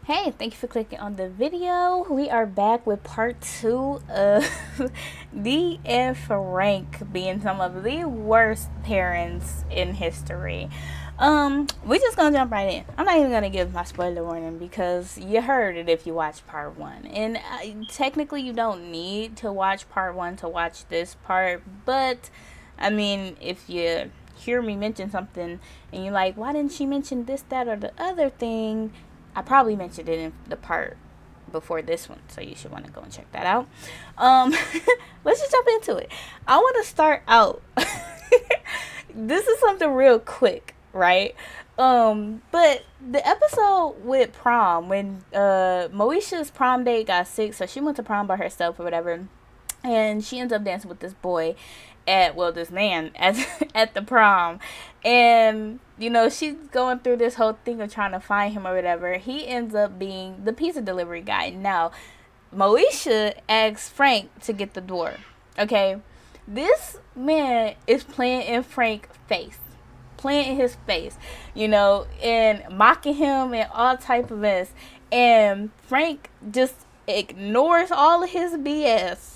Hey, thank you for clicking on the video. We are back with part two of Dee and Frank being some of the worst parents in history. We're just gonna jump right in. I'm not even gonna give my spoiler warning because you heard it if you watched part one. And technically, you don't need to watch part one to watch this part, but I mean, if you hear me mention something and you're like, why didn't she mention this, that, or the other thing? I probably mentioned it in the part before this one, so you should want to go and check that out. Um, let's just jump into it. I want to start out. This is something real quick, right? But the episode with prom when Moesha's prom date got sick, so she went to prom by herself or whatever, and she ends up dancing with this boy this man at at the prom, and she's going through this whole thing of trying to find him or whatever. He ends up being the pizza delivery guy. Now Moesha asks Frank to get the door. Okay, this man is playing in Frank's face, playing in his face, and mocking him and all type of mess, and Frank just ignores all of his BS.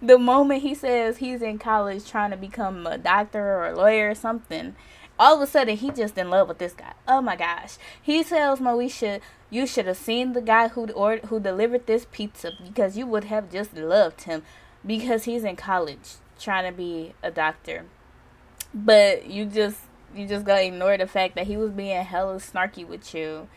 The moment he says he's in college trying to become a doctor or a lawyer or something, all of a sudden he just in love with this guy. Oh my gosh. He tells Moesha, you should have seen the guy who delivered this pizza because you would have just loved him because he's in college trying to be a doctor. But you just gotta ignore the fact that he was being hella snarky with you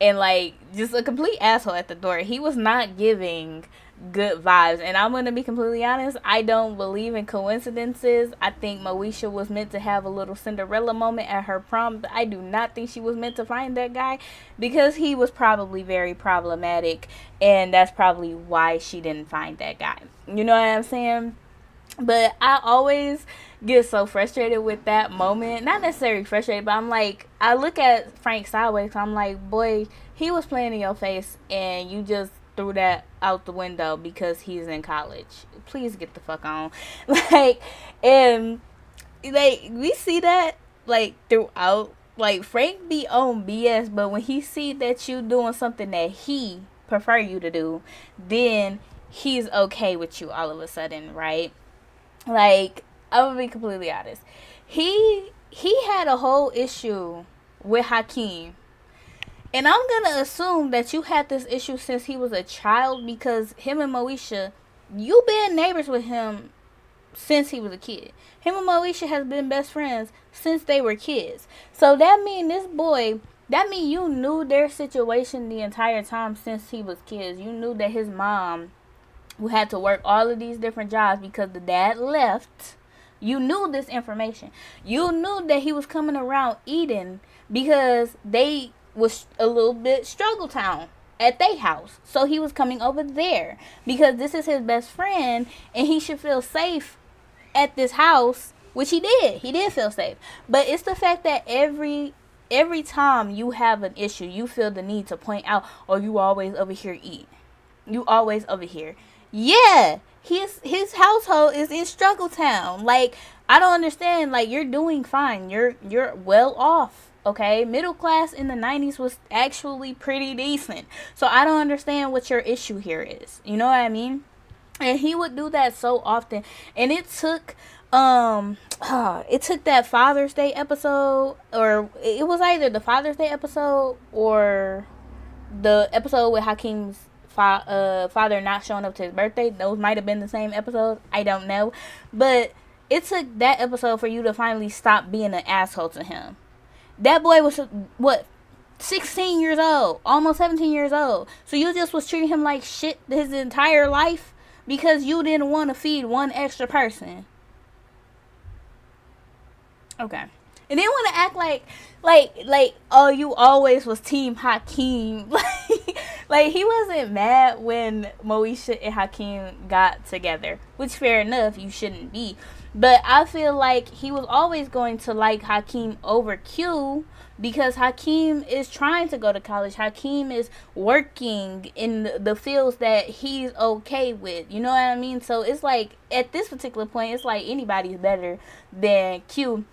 and like just a complete asshole at the door. He was not giving good vibes, and I'm gonna be completely honest, I don't believe in coincidences. I think Moesha was meant to have a little Cinderella moment at her prom, but I do not think she was meant to find that guy because he was probably very problematic, and that's probably why she didn't find that guy. You know what I'm saying? But I always get so frustrated with that moment. Not necessarily frustrated, but I'm like, I look at Frank sideways. I'm like, boy, he was playing in your face, and you just threw that out the window because he's in college. Please get the fuck on. Like, and like we see that like throughout. Like Frank be on BS, but when he see that you doing something that he prefer you to do, then he's okay with you all of a sudden, right? Like, I'm gonna be completely honest. He had a whole issue with Hakeem. And I'm gonna assume that you had this issue since he was a child because him and Moesha, you been neighbors with him since he was a kid. Him and Moesha has been best friends since they were kids. So that mean you knew their situation the entire time since he was kids. You knew that his mom who had to work all of these different jobs because the dad left. You knew this information. You knew that he was coming around Eden because they was a little bit struggle town at their house. So he was coming over there because this is his best friend and he should feel safe at this house, which he did. He did feel safe. But it's the fact that every time you have an issue, you feel the need to point out, oh, you always over here eat. You always over here. Yeah, his household is in struggle town. Like, I don't understand. Like, you're doing fine. You're well off. Okay, middle class in the 90s was actually pretty decent. So I don't understand what your issue here is. You know what I mean? And he would do that so often, and it took that Father's Day episode, or it was either the Father's Day episode or the episode with Hakeem's father not showing up to his birthday. Those might have been the same episodes. I don't know. But it took that episode for you to finally stop being an asshole to him. That boy was, what, 16 years old, almost 17 years old. So you just was treating him like shit his entire life because you didn't want to feed one extra person. Okay. And then want to act like oh, you always was team Hakeem. Like he wasn't mad when Moesha and Hakeem got together, which fair enough, you shouldn't be. But I feel like he was always going to like Hakeem over Q because Hakeem is trying to go to college. Hakeem is working in the fields that he's okay with. You know what I mean? So it's like at this particular point, it's like anybody's better than Q.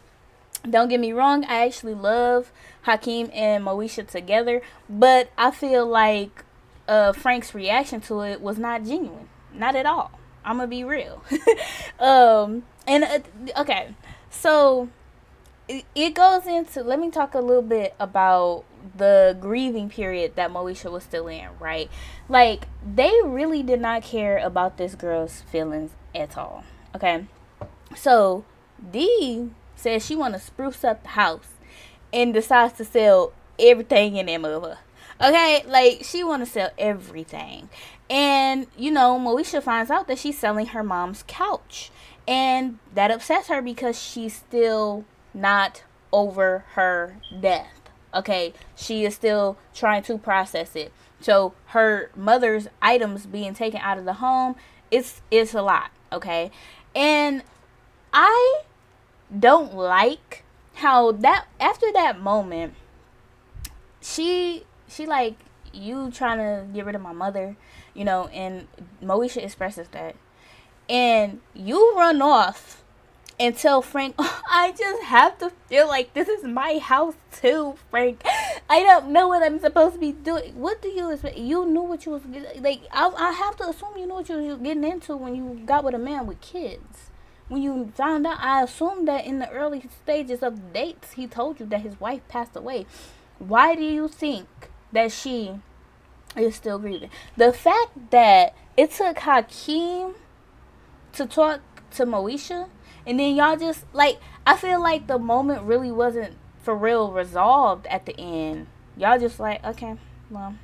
Don't get me wrong, I actually love Hakeem and Moesha together, but I feel like Frank's reaction to it was not genuine. Not at all. I'm gonna be real. And okay, so it goes into, let me talk a little bit about the grieving period that Moesha was still in, right? Like, they really did not care about this girl's feelings at all. Okay, so Dee says she want to spruce up the house and decides to sell everything in that mother. Okay, like, she want to sell everything. And, Moesha finds out that she's selling her mom's couch. And that upsets her because she's still not over her death. Okay, she is still trying to process it. So her mother's items being taken out of the home, it's a lot. Okay, and I don't like how that after that moment, she like, you trying to get rid of my mother, and Moesha expresses that, and you run off and tell Frank, oh, I just have to feel like this is my house too, Frank. I don't know what I'm supposed to be doing. What do you expect? You knew what you was like. I have to assume you knew what you was getting into when you got with a man with kids. When you found out, I assume that in the early stages of the dates, he told you that his wife passed away. Why do you think that she is still grieving? The fact that it took Hakeem to talk to Moesha, and then y'all just, like, I feel like the moment really wasn't for real resolved at the end. Y'all just like, okay, well,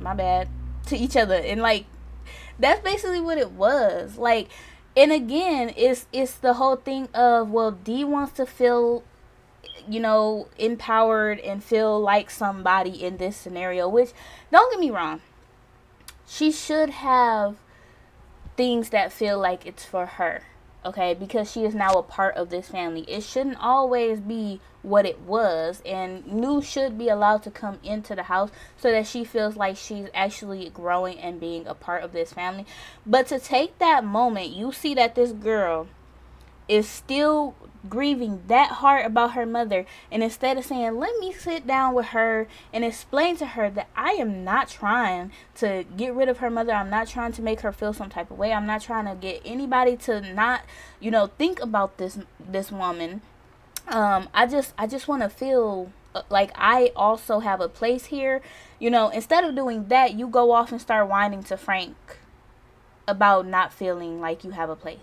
my bad, to each other. And, like, that's basically what it was. Like, and again, it's the whole thing of, well, Dee wants to feel, empowered and feel like somebody in this scenario, which, don't get me wrong, she should have things that feel like it's for her, okay, because she is now a part of this family. It shouldn't always be what it was, and new should be allowed to come into the house so that she feels like she's actually growing and being a part of this family. But to take that moment, you see that this girl is still grieving that hard about her mother, and instead of saying, let me sit down with her and explain to her that I am not trying to get rid of her mother, I'm not trying to make her feel some type of way, I'm not trying to get anybody to not think about this woman, I just want to feel like I also have a place here. Instead of doing that, you go off and start whining to Frank about not feeling like you have a place.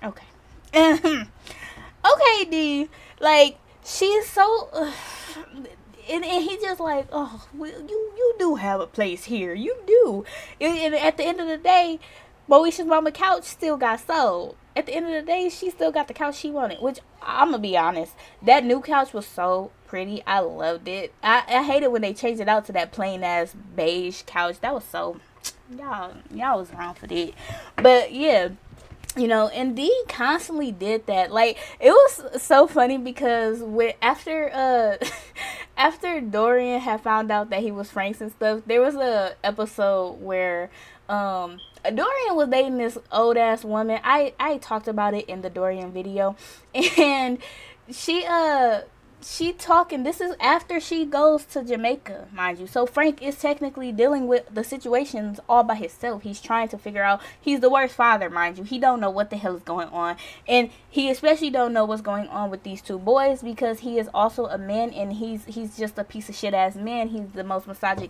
Okay. Okay, D. Like, she's so... and he just like, oh, well, you do have a place here. You do. And at the end of the day, Moesha's mama couch still got sold. At the end of the day, she still got the couch she wanted. Which, I'm going to be honest, that new couch was so pretty. I loved it. I hate it when they changed it out to that plain-ass beige couch. That was so... Y'all was wrong for that. But, yeah... and Dee constantly did that. Like, it was so funny because after Dorian had found out that he was Frank's and stuff, there was a episode where Dorian was dating this old ass woman. I talked about it in the Dorian video, and she talking, this is after she goes to Jamaica, mind you. So Frank is technically dealing with the situations all by himself. He's trying to figure out, he's the worst father, mind you. He don't know what the hell is going on. And he especially don't know what's going on with these two boys, because he is also a man, and he's just a piece of shit ass man. He's the most misogynistic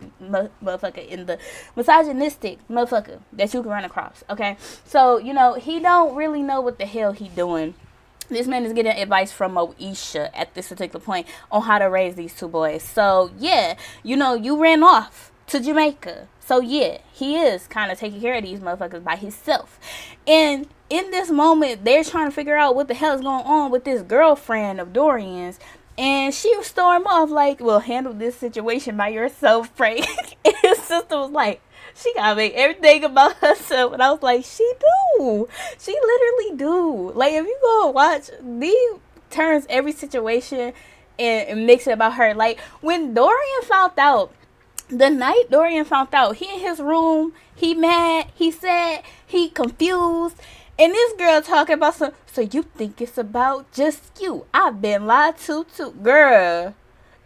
motherfucker that you can run across. Okay. So, he don't really know what the hell he doing. This man is getting advice from MOESHA at this particular point on how to raise these two boys. So, yeah, you ran off to Jamaica. So, yeah, he is kind of taking care of these motherfuckers by himself. And in this moment, they're trying to figure out what the hell is going on with this girlfriend of Dorian's. And she stormed off like, well, handle this situation by yourself, Frank. And his sister was like, she gotta make everything about herself. And I was like, she do. She literally do. Like, if you go and watch, Dee turns every situation and makes it about her. Like, when Dorian found out, the night Dorian found out, he in his room, he mad, he sad, he confused. And this girl talking about so you think it's about just you. I've been lied to too. Girl,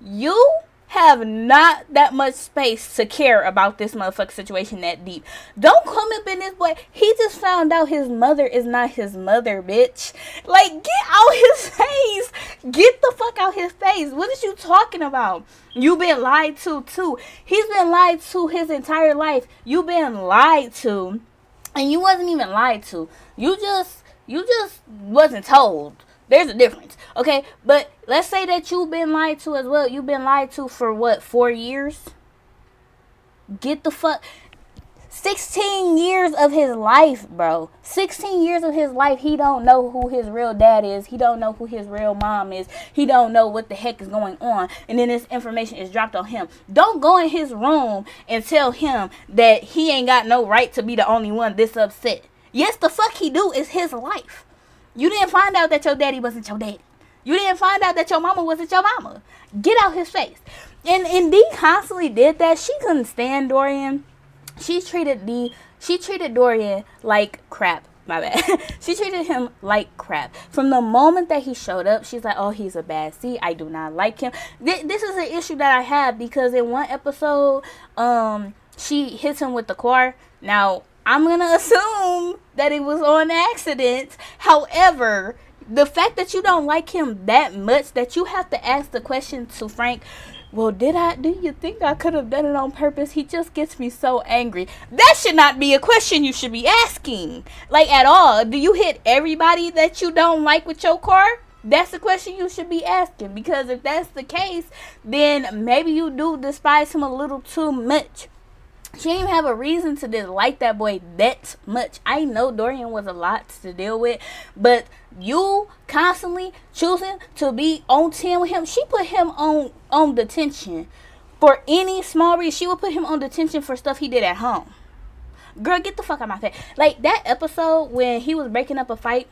you have not that much space to care about this motherfucking situation that deep. Don't come up in this boy. He just found out his mother is not his mother, bitch. Like, get out his face. Get the fuck out his face. What is you talking about? You been lied to too. He's been lied to his entire life. You been lied to. And you wasn't even lied to. You just wasn't told. There's a difference, okay? But let's say that you've been lied to as well. You've been lied to for what, 4 years? Get the fuck... 16 years of his life, bro. 16 years of his life, he don't know who his real dad is. He don't know who his real mom is. He don't know what the heck is going on. And then this information is dropped on him. Don't go in his room and tell him that he ain't got no right to be the only one this upset. Yes, the fuck he do. It's his life. You didn't find out that your daddy wasn't your daddy. You didn't find out that your mama wasn't your mama. Get out his face. And Dee constantly did that. She couldn't stand Dorian. She treated Dorian like crap. My bad. She treated him like crap. From the moment that he showed up, she's like, oh, he's a bad seed. I do not like him. This is an issue that I have because in one episode, she hits him with the car. Now, I'm going to assume that it was on accident. However, the fact that you don't like him that much that you have to ask the question to Frank, well, do you think I could have done it on purpose? He just gets me so angry. That should not be a question you should be asking. Like, at all. Do you hit everybody that you don't like with your car? That's the question you should be asking. Because if that's the case, then maybe you do despise him a little too much. She didn't even have a reason to dislike that boy that much. I know Dorian was a lot to deal with, but you constantly choosing to be on 10 with him. She put him on detention for any small reason. She would put him on detention for stuff he did at home. Girl, get the fuck out of my face. Like that episode when he was breaking up a fight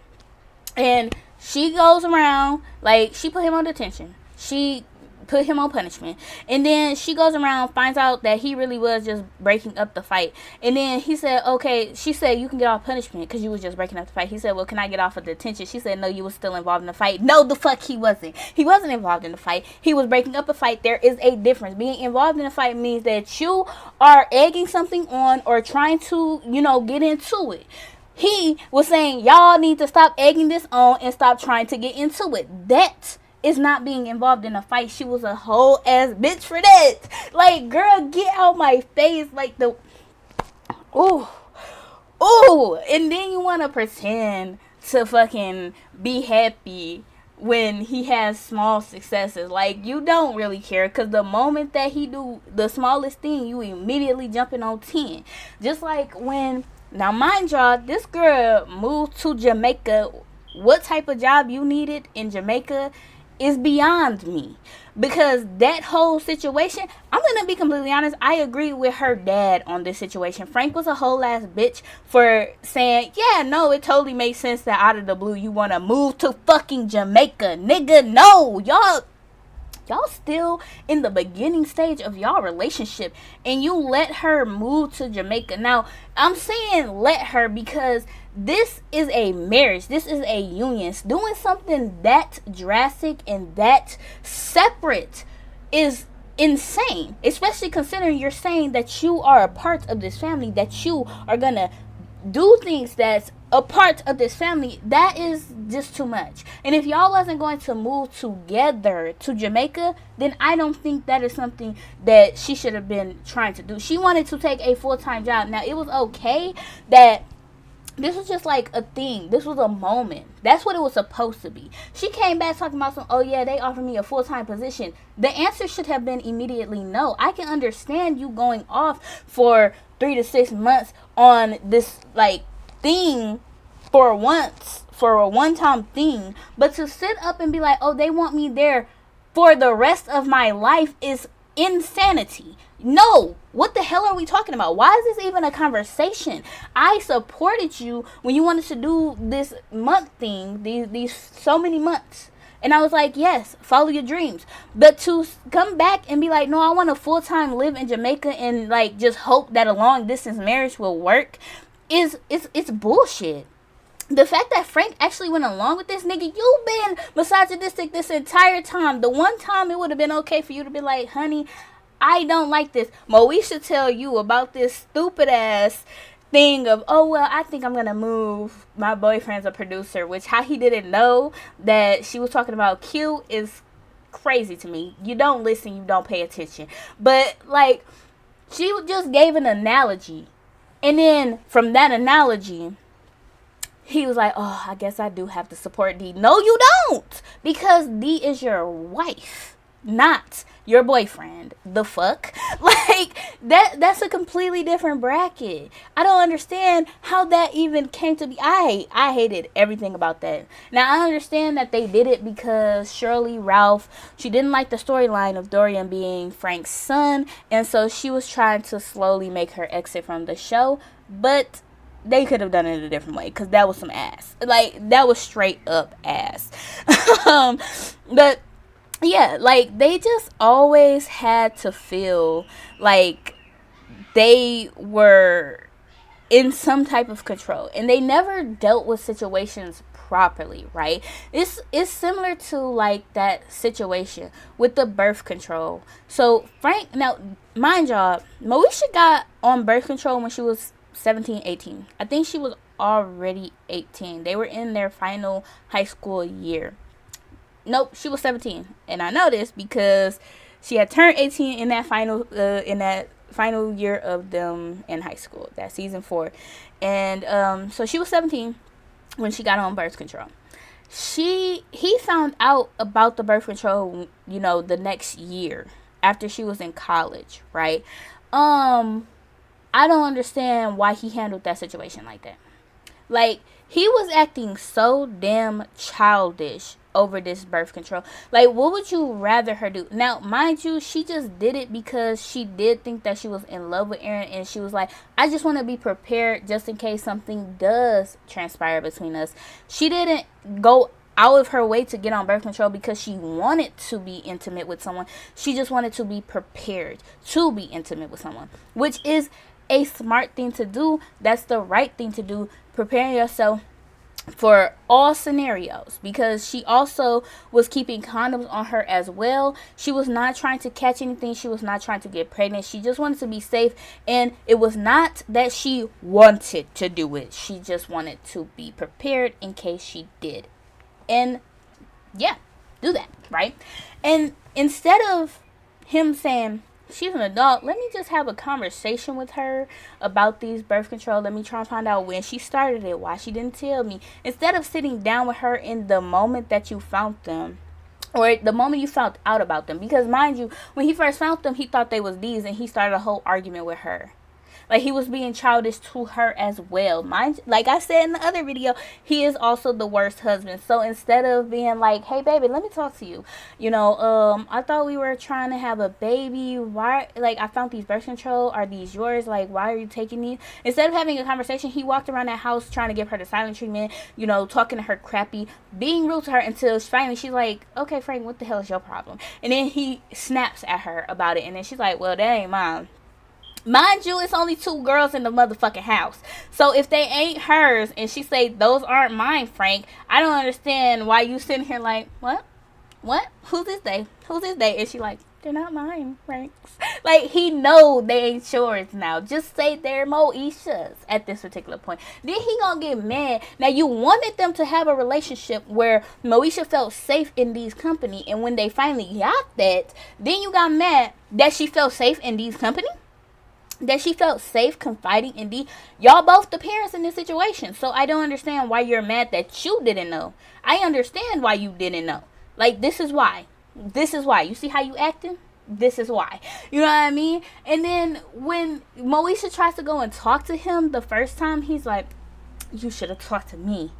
and she goes around, like she put him on detention. She put him on punishment, and then she goes around, finds out that he really was just breaking up the fight, and then he said, okay, she said, you can get off punishment because you was just breaking up the fight. He said, well, can I get off of detention? She said, no, you was still involved in the fight. No, the fuck he wasn't. He wasn't involved in the fight. He was breaking up a fight. There is a difference. Being involved in a fight means that you are egging something on or trying to, get into it. He was saying, y'all need to stop egging this on and stop trying to get into it. That is not being involved in a fight. She was a whole ass bitch for that. Like, girl, get out my face. Like the ooh. And then you want to pretend to fucking be happy when he has small successes. Like, you don't really care, because the moment that he do the smallest thing, you immediately jumping on 10. Just like when, now mind y'all, this girl moved to Jamaica. What type of job you needed in Jamaica is beyond me, because that whole situation, I'm gonna be completely honest, I agree with her dad on this situation. Frank was a whole ass bitch for saying, yeah, no, it totally makes sense that out of the blue you want to move to fucking Jamaica. Nigga, no, y'all still in the beginning stage of y'all relationship, and you let her move to Jamaica. Now, I'm saying let her because this is a marriage. This is a union. Doing something that drastic and that separate is insane, especially considering you're saying that you are a part of this family, that you are gonna do things that's a part of this family. That is just too much. And if y'all wasn't going to move together to Jamaica, then I don't think that is something that she should have been trying to do. She wanted to take a full-time job. Now, it was okay that this was just like a thing. This was a moment. That's what it was supposed to be. She came back talking about some, oh yeah, they offered me a full-time position. The answer should have been immediately no. I can understand you going off for 3 to 6 months on this like thing for a one-time thing, but to sit up and be like, oh, they want me there for the rest of my life is insanity. No, what the hell are we talking about? Why is this even a conversation? I supported you when you wanted to do this month thing, these so many months. And I was like, yes, follow your dreams. But to come back and be like, no, I want to full-time live in Jamaica and like just hope that a long-distance marriage will work it's bullshit. the fact that Frank actually went along with this, nigga, you've been misogynistic this entire time. The one time it would have been okay for you to be like, honey, I don't like this. Moesha tell you about this stupid ass thing of, oh, well, I think I'm going to move. My boyfriend's a producer, which how he didn't know that she was talking about Q is crazy to me. You don't listen, you don't pay attention. But, like, she just gave an analogy. And then from that analogy, he was like, oh, I guess I do have to support D. No, you don't. Because D is your wife, not your boyfriend. The fuck? Like, that's a completely different bracket. I don't understand how that even came to be. I hated everything about that. Now, I understand that they did it because Shirley Ralph, she didn't like the storyline of Dorian being Frank's son. And so she was trying to slowly make her exit from the show. But they could have done it a different way, because that was some ass. Like, that was straight up ass. But yeah, like, they just always had to feel like they were in some type of control, and they never dealt with situations properly, right? It's similar to like that situation with the birth control. So Frank, now mind y'all, Moesha got on birth control when she was 17, 18. I think she was already 18. They were in their final high school year. Nope, she was 17. And I know this because she had turned 18 in that final year of them in high school, that season 4. And so she was 17 when she got on birth control. He found out about the birth control, you know, the next year after she was in college, right? I don't understand why he handled that situation like that. Like, he was acting so damn childish over this birth control. Like, what would you rather her do? Now, mind you, she just did it because she did think that she was in love with Aaron, and she was like, I just want to be prepared just in case something does transpire between us. She didn't go out of her way to get on birth control because she wanted to be intimate with someone. She just wanted to be prepared to be intimate with someone, which is a smart thing to do. That's the right thing to do. Preparing yourself for all scenarios, because she also was keeping condoms on her as well. She was not trying to catch anything. She was not trying to get pregnant. She just wanted to be safe, and it was not that she wanted to do it. She just wanted to be prepared in case she did. And yeah, do that, right? And instead of him saying, she's an adult, let me just have a conversation with her about these birth control. Let me try and find out when she started it, why she didn't tell me. Instead of sitting down with her in the moment that you found them, or the moment you found out about them. Because mind you, when he first found them, he thought they was these, and he started a whole argument with her. Like, he was being childish to her as well. Like I said in the other video, he is also the worst husband. So instead of being like, hey baby, let me talk to you, you know, I thought we were trying to have a baby. Why, like, I found these birth control. Are these yours? Like, why are you taking these? Instead of having a conversation, he walked around that house trying to give her the silent treatment, you know, talking to her crappy, being rude to her, until finally she's like, okay, Frank, what the hell is your problem? And then he snaps at her about it, and then she's like, well, that ain't mine. Mind you, it's only 2 girls in the motherfucking house. So if they ain't hers, and she say, those aren't mine, Frank, I don't understand why you sitting here like, what? Who's this they? And she like, they're not mine, Frank. Like, he know they ain't yours now. Just say they're Moesha's at this particular point. Then he gonna get mad. Now, you wanted them to have a relationship where Moesha felt safe in Dee's company, and when they finally got that, then you got mad that she felt safe in Dee's company? That she felt safe confiding in D. Y'all both the parents in this situation. So I don't understand why you're mad that you didn't know. I understand why you didn't know. Like, this is why. You see how you acting? This is why. You know what I mean? And then when Moesha tries to go and talk to him the first time, he's like, you should have talked to me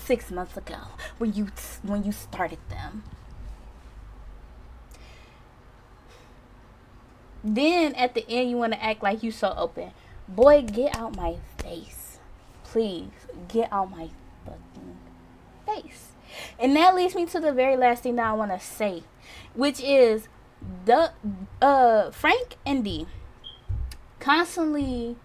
6 months ago when you started them. Then at the end, you want to act like you so open. Boy, get out my face. Please, get out my fucking face. And that leads me to the very last thing that I want to say, which is the Frank and D constantly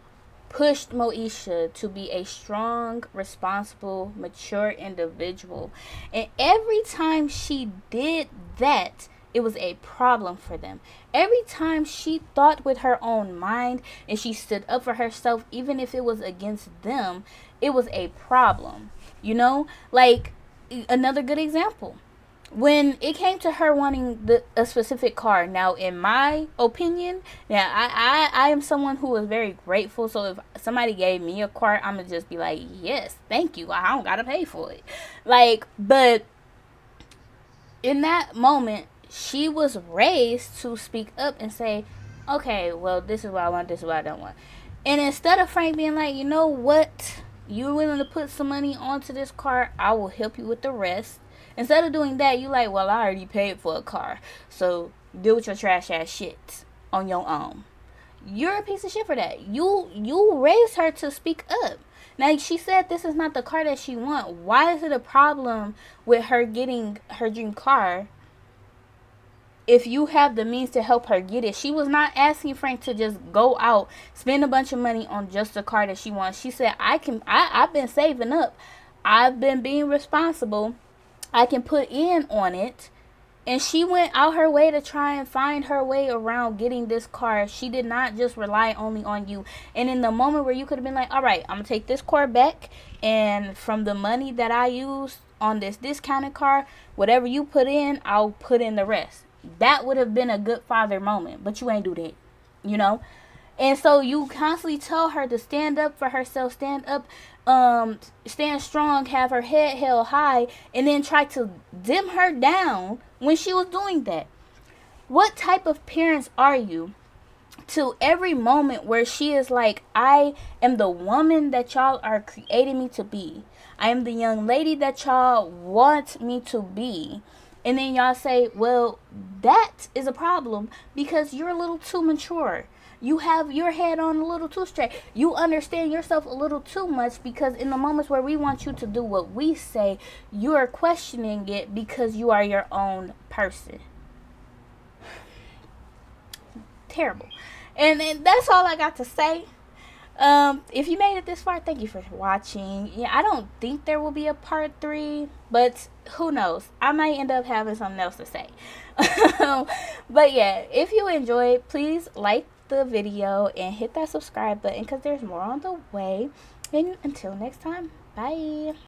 pushed MOESHA to be a strong, responsible, mature individual. And every time she did that, it was a problem for them. Every time she thought with her own mind and she stood up for herself, even if it was against them, it was a problem. You know? Like, another good example. When it came to her wanting a specific car, now in my opinion, now I am someone who is very grateful. So if somebody gave me a car, I'm gonna just be like, yes, thank you. I don't gotta pay for it. Like, but in that moment, she was raised to speak up and say, okay, well, this is what I want, this is what I don't want. And instead of Frank being like, you know what, you're willing to put some money onto this car, I will help you with the rest. Instead of doing that, you like, well, I already paid for a car, so deal with your trash ass shit on your own. You're a piece of shit for that. You raised her to speak up. Now, she said this is not the car that she wants. Why is it a problem with her getting her dream car if you have the means to help her get it? She was not asking Frank to just go out, spend a bunch of money on just the car that she wants. She said, I've been saving up. I've been being responsible. I can put in on it. And she went out her way to try and find her way around getting this car. She did not just rely only on you. And in the moment where you could have been like, all right, I'm going to take this car back. And from the money that I used on this discounted car, whatever you put in, I'll put in the rest. That would have been a good father moment. But you ain't do that, you know. And so you constantly tell her to stand up for herself, stand up, stand strong, have her head held high, and then try to dim her down when she was doing that. What type of parents are you to every moment where she is like, I am the woman that y'all are creating me to be. I am the young lady that y'all want me to be. And then y'all say, well, that is a problem because you're a little too mature. You have your head on a little too straight. You understand yourself a little too much because in the moments where we want you to do what we say, you are questioning it because you are your own person. Terrible. And that's all I got to say. If you made it this far, thank you for watching. Yeah, I don't think there will be a part 3, but who knows? I might end up having something else to say. But yeah, if you enjoyed, please like the video and hit that subscribe button because there's more on the way. And until next time, bye.